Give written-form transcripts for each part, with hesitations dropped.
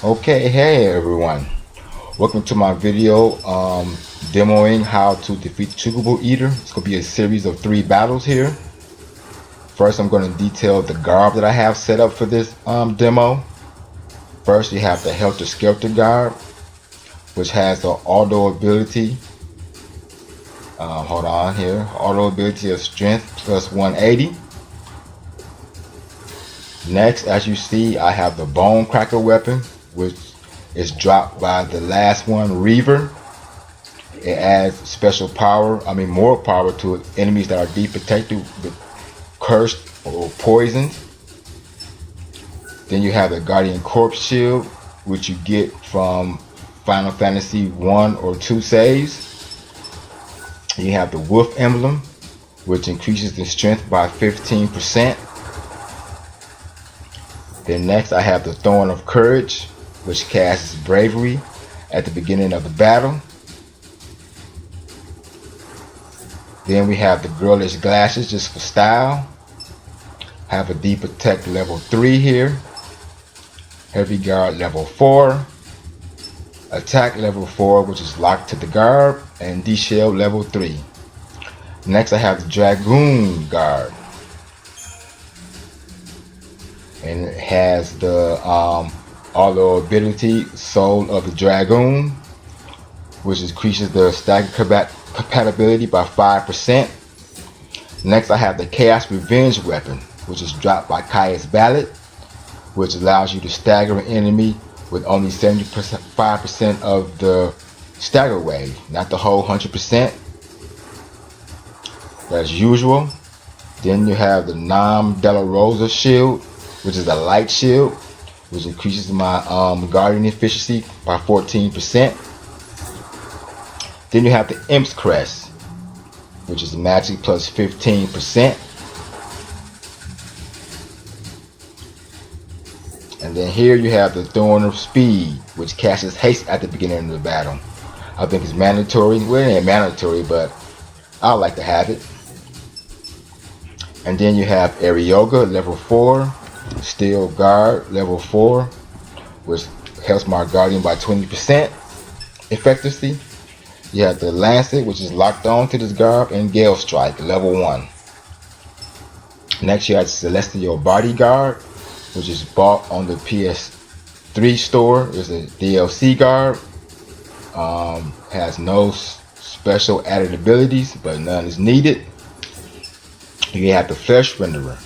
Okay, hey everyone. Welcome to my video demoing how to defeat the Chocobo Eater. It's going to be a series of 3 battles here. First, I'm going to detail the garb that I have set up for this demo. First, you have the Helter Skelter garb, which has the auto ability. Hold on here. Auto ability of strength plus 180. Next, as you see, I have the Bone Cracker weapon, which is dropped by the last one, Reaver. It adds special power, more power to enemies that are deep protected with cursed or poisoned. Then you have the Guardian Corpse Shield, which you get from Final Fantasy 1 or 2 saves. You have the Wolf Emblem, which increases the strength by 15%. Then next I have the Thorn of Courage, which casts Bravery at the beginning of the battle. Then we have the Girlish Glasses just for style. Have a Deep Protect level 3 here. Heavy Guard level 4. Attack level 4, which is locked to the garb, and D-Shell level 3. Next I have the Dragoon Guard. And it has the auto ability Soul of the Dragoon, which increases the stagger compatibility by 5%. Next I have the Chaos Revenge weapon, which is dropped by Kaya's Ballad, which allows you to stagger an enemy with only 75% of the stagger wave, not the whole 100%. As usual. Then you have the Nam Della Rosa shield, which is a light shield, which increases my guardian efficiency by 14%. Then you have the Imp's Crest, which is magic plus 15%. And then here you have the Thorn of Speed, which casts haste at the beginning of the battle. I think it's mandatory. Well, it ain't mandatory, but I like to have it. And then you have Arioga level 4. Steel Guard level 4, which helps my guardian by 20% effectively. You have the Lancet, which is locked on to this garb, and Gale Strike level 1. Next you have Celestial Bodyguard, which is bought on the PS3 store. It's a DLC garb. Has no special added abilities, but none is needed. You have the Flesh Renderer,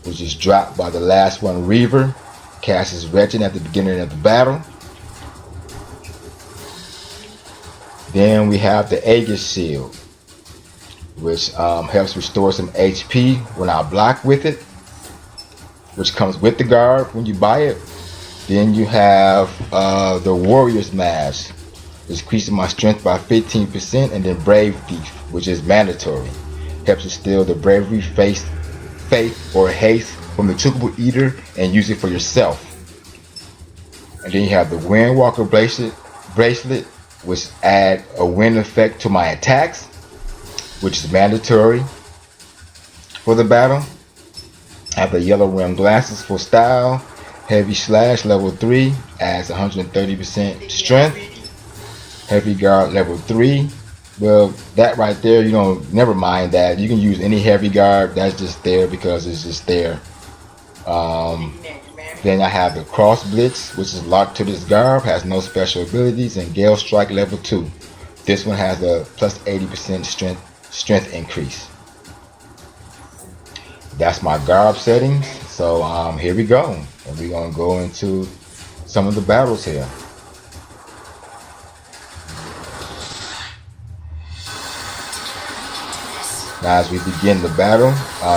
which is dropped by the last one, Reaver. Casts Wretched at the beginning of the battle. Then we have the Aegis Shield, which helps restore some HP when I block with it, which comes with the garb when you buy it. Then you have the Warrior's Mask, which increases my strength by 15%, and then Brave Thief, which is mandatory. Helps instill the bravery, faith, or haste from the Chocobo Eater and use it for yourself. And then you have the Windwalker bracelet, which add a wind effect to my attacks, which is mandatory for the battle. I have the Yellow Rim Glasses for style. Heavy Slash level 3 adds 130% strength. Heavy Guard level 3. Well, that right there, never mind that. You can use any heavy guard. That's just there because it's just there. Then I have the Cross Blitz, which is locked to this garb, has no special abilities, and Gale Strike level 2. This one has a plus 80% strength increase. That's my garb settings. So here we go. And we're gonna go into some of the battles here. Now as we begin the battle,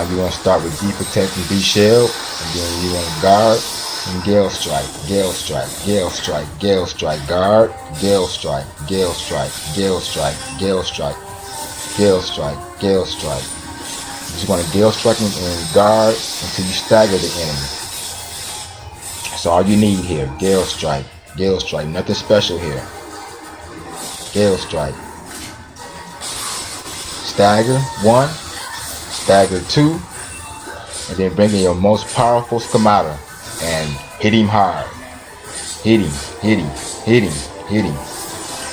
you're going to start with Deep Protect and D-Shell, and then you're going to guard and Gale Strike, Gale Strike, Gale Strike, Gale Strike, guard, Gale Strike, Gale Strike, Gale Strike, Gale Strike, Gale Strike, Gale Strike. You're just going to Gale Strike and guard until you stagger the enemy. That's all you need here. Gale Strike, nothing special here. Gale Strike. Stagger 1, stagger 2, and then bring in your most powerful schemata and hit him hard. hit him, hit him, hit him, hit him.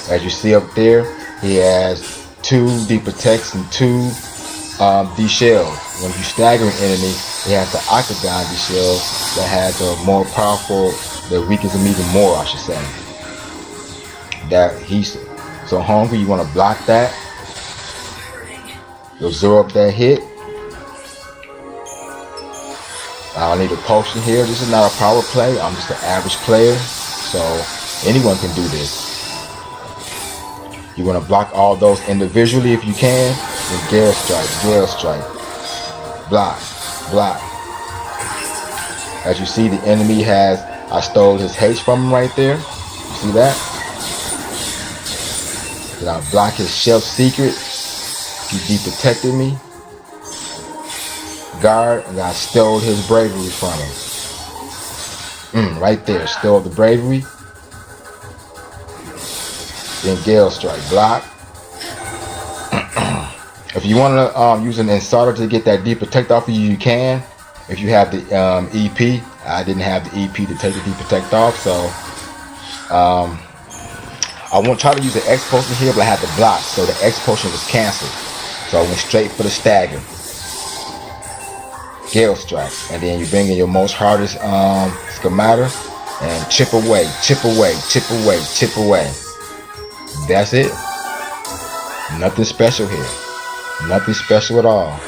As you see up there, he has 2 deep attacks and 2 D-shells. When you stagger an enemy, it has the octagon D-shell that has a more powerful, that weakens him even more, I should say. That he's so hungry, you want to block that. You'll zero up that hit. I don't need a potion here. This is not a power play. I'm just an average player, so anyone can do this. You want to block all those individually if you can. Then Gale Strike, block, block. As you see, the enemy has, I stole his haste from him right there. You see that? Then I block his shelf secret. He detected me. Guard, and I stole his bravery from him. Right there, stole the bravery. Then Gale Strike, block. If you want to use an insider to get that deep protect off of you, you can. If you have the EP, I didn't have the EP to take the deep protect off, so I won't try to use the X potion here, but I had to block, so the X potion was canceled. So I went straight for the stagger. Gale Strike, and then you bring in your most hardest schemata and chip away, chip away, chip away, chip away. That's it. Nothing special here. Nothing special at all.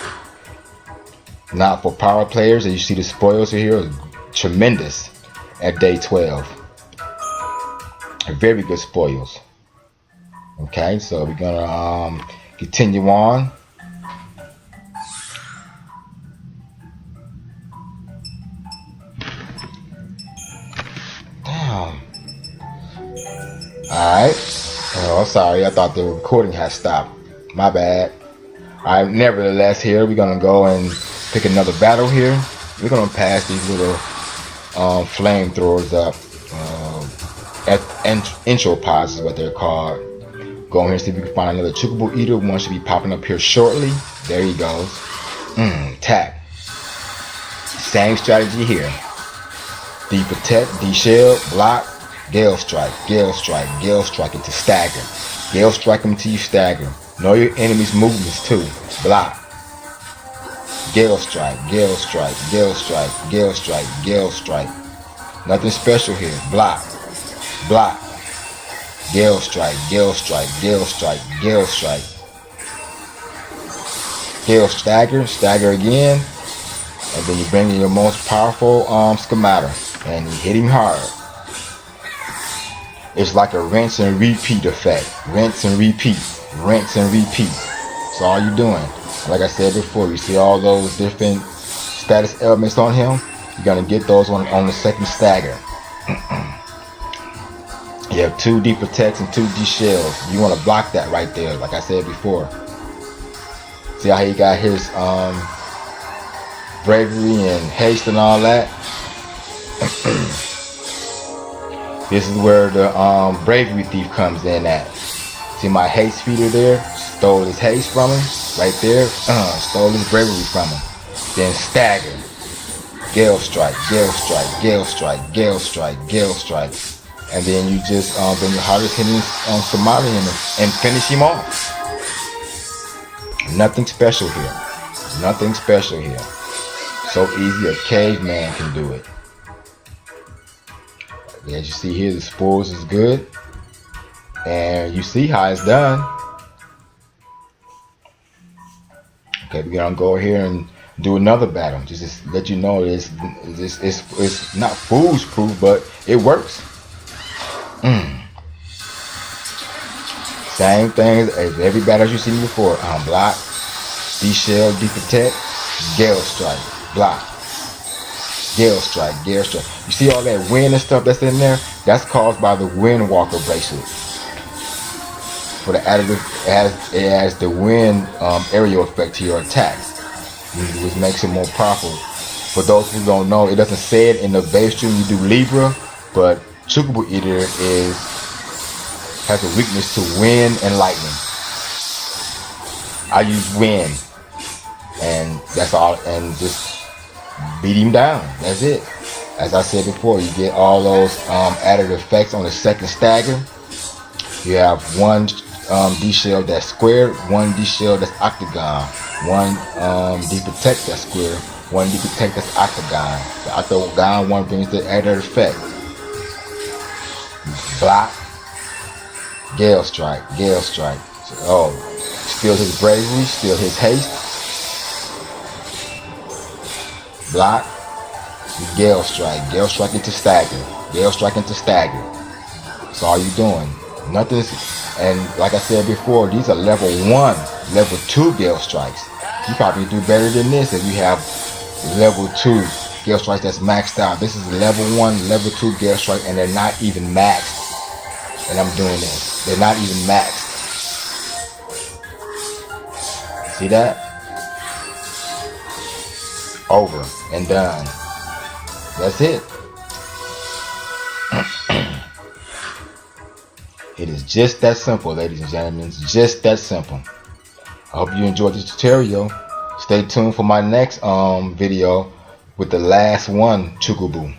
Not for power players, and you see the spoils here are tremendous at day 12. Very good spoils. Okay, so we're gonna continue on. Damn. Alright. Oh, sorry, I thought the recording had stopped. My bad. Alright, nevertheless, here we're gonna go and pick another battle here. We're gonna pass these little flamethrowers up. Intro pods is what they're called. Go in here and see if we can find another Chocobo Eater. One should be popping up here shortly. There he goes. Attack. Same strategy here. D protect, D shield, block, Gale Strike, Gale Strike, Gale Strike into stagger. Gale Strike him until you stagger. Know your enemy's movements too. Block. Gale Strike, Gale Strike, Gale Strike, Gale Strike, Gale Strike. Nothing special here. Block. Block. Gale Strike, Gale Strike, Gale Strike, Gale Strike. Gale Stagger, stagger again. And then you bring in your most powerful schemata. And you hit him hard. It's like a rinse and repeat effect. Rinse and repeat. Rinse and repeat. That's all you're doing. Like I said before, you see all those different status elements on him. You're going to get those on the second stagger. You have 2 deep attacks and 2 D shells. You want to block that right there, like I said before. See how he got his bravery and haste and all that? This is where the bravery thief comes in at. See my haste feeder there? Stole his haste from him. Right there. Stole his bravery from him. Then stagger. Gale Strike, Gale Strike, Gale Strike, Gale Strike, Gale Strike. And then you just bring your hardest hitting schemata in and finish him off. Nothing special here. Nothing special here. So easy a caveman can do it. As you see here, the spores is good. And you see how it's done. Okay, we're gonna go here and do another battle. Just to let you know it's not foolproof, but it works. Same thing as every battle you seen before. Block, D-shell, D-protect, Gale Strike, block, Gale Strike, Gale Strike. You see all that wind and stuff that's in there? That's caused by the Wind Walker bracelet. For the additive, it adds the wind aerial effect to your attacks, which makes it more powerful. For those who don't know, it doesn't say it in the base stream. You do Libra, but Chocobo Eater has a weakness to wind and lightning. I use wind, and that's all, and just beat him down. That's it. As I said before, you get all those added effects on the second stagger. You have one D shell that's square, one D shell that's octagon, one D protect that's square, one D protect that's octagon. The octagon one brings the added effect. Block, Gale Strike, Gale Strike. Oh, still his bravery, still his haste. Block, Gale Strike into stagger, Gale Strike into stagger. That's all you're doing. Nothing's, and like I said before, these are level 1, level 2 Gale Strikes. You probably do better than this if you have level 2 Gale Strikes that's maxed out. This is level 1, level 2 Gale Strike, and they're not even maxed. And I'm doing this. They're not even maxed. See that? Over and done. That's it. It is just that simple, ladies and gentlemen. It's just that simple. I hope you enjoyed this tutorial. Stay tuned for my next video with the last one, Chocobo.